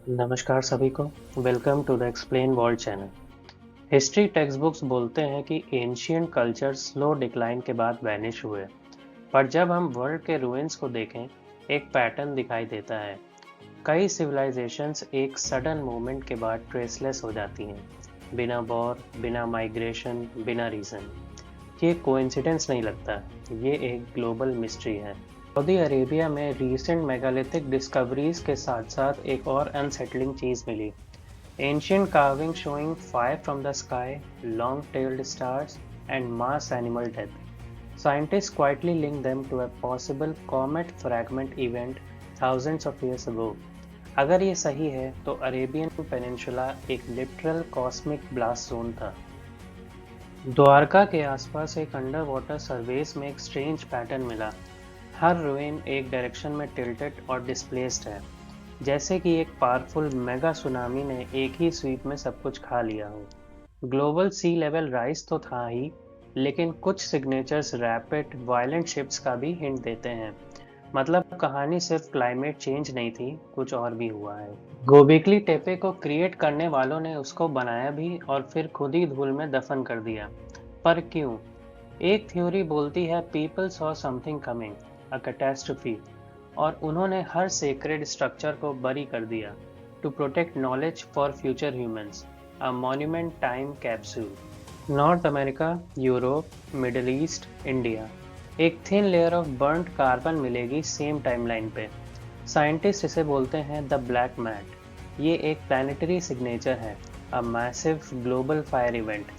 नमस्कार सभी को। Welcome to the explain world channel. History text books बोलते हैं कि एंशियंट कल्चर स्लो डिक्लाइन के बाद वैनिश हुए, पर जब हम वर्ल्ड के रूइंस को देखें, एक पैटर्न दिखाई देता है। कई सिविलाइजेशंस एक सडन मूवमेंट के बाद ट्रेसलेस हो जाती हैं, बिना वॉर, बिना माइग्रेशन, बिना रीजन। ये कोइंसिडेंस नहीं लगता, ये एक ग्लोबल मिस्ट्री है। सऊदी अरेबिया में रीसेंट मेगालिथिक डिस्कवरीज के साथ साथ एक और अनसेटलिंग चीज मिली। Ancient carving showing fire from the sky, long tailed stars and mass animal death. Scientists quietly link them to a possible comet fragment event thousands of years ago. अगर ये सही है तो अरेबियन पेनिनसुला एक literal cosmic blast zone था। द्वारका के आसपास एक अंडर वाटर सर्वेस में एक स्ट्रेंज पैटर्न मिला। हर रूइन एक डायरेक्शन में टिल्टेड और डिस्प्लेस्ड है, जैसे कि एक पावरफुल मेगा सुनामी ने एक ही स्वीप में सब कुछ खा लिया हो। ग्लोबल सी लेवल राइज तो था ही, लेकिन कुछ सिग्नेचर्स रैपिड वायलेंट शिफ्ट्स का भी हिंट देते हैं। मतलब कहानी सिर्फ क्लाइमेट चेंज नहीं थी, कुछ और भी हुआ है। गोबिकली टेपे को क्रिएट करने वालों ने उसको बनाया भी और फिर खुद ही धूल में दफन कर दिया। पर क्यों? एक थ्योरी बोलती है people saw something coming, a catastrophe, और उन्होंने हर सेक्रेड स्ट्रक्चर को बरी कर दिया to protect knowledge for future humans, a monument time capsule. North America, Europe, Middle East, India, एक thin layer of burned carbon मिलेगी सेम टाइमलाइन पे। Scientist इसे बोलते हैं द ब्लैक मैट। ये एक प्लानिटरी सिग्नेचर है, a massive global fire event.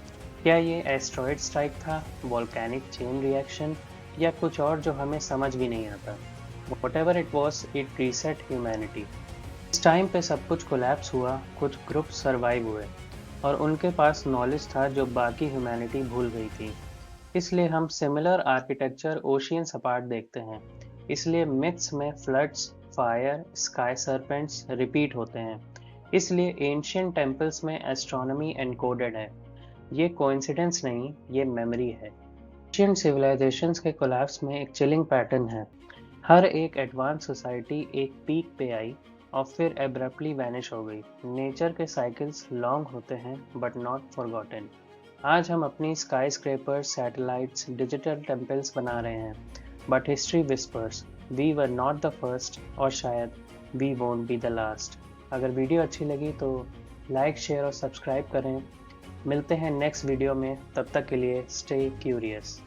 क्या ये एस्ट्रॉयड स्ट्राइक था, वॉल्केनिक चेन रिएक्शन, या कुछ और जो हमें समझ भी नहीं आता? Whatever it was, it reset humanity. इस टाइम पे सब कुछ कोलैप्स हुआ, कुछ ग्रुप सरवाइव हुए, और उनके पास नॉलेज था जो बाकी ह्यूमैनिटी भूल गई थी। इसलिए हम सिमिलर आर्किटेक्चर ओशियन सपाट देखते हैं। इसलिए मिथ्स में floods, fire, sky serpents repeat होते हैं। इसलिए एंशियंट टेम्पल्स में एस्ट्रोनॉमी एनकोडेड है। ये कोइंसिडेंस नहीं, ये मेमोरी है। एंशियंट सिविलाइजेशंस के कोलैप्स में एक चिलिंग पैटर्न है। हर एक एडवांस सोसाइटी एक पीक पे आई और फिर एब्रप्टली वैनिश हो गई। नेचर के साइकिल्स लॉन्ग होते हैं बट नॉट फॉरगॉटन। आज हम अपनी skyscrapers, satellites, digital temples बना रहे हैं, but history whispers we were not the first, और शायद we won't be the last. अगर वीडियो अच्छी लगी तो लाइक, शेयर और सब्सक्राइब करें। मिलते हैं नेक्स्ट वीडियो में, तब तक के लिए स्टे क्यूरियस।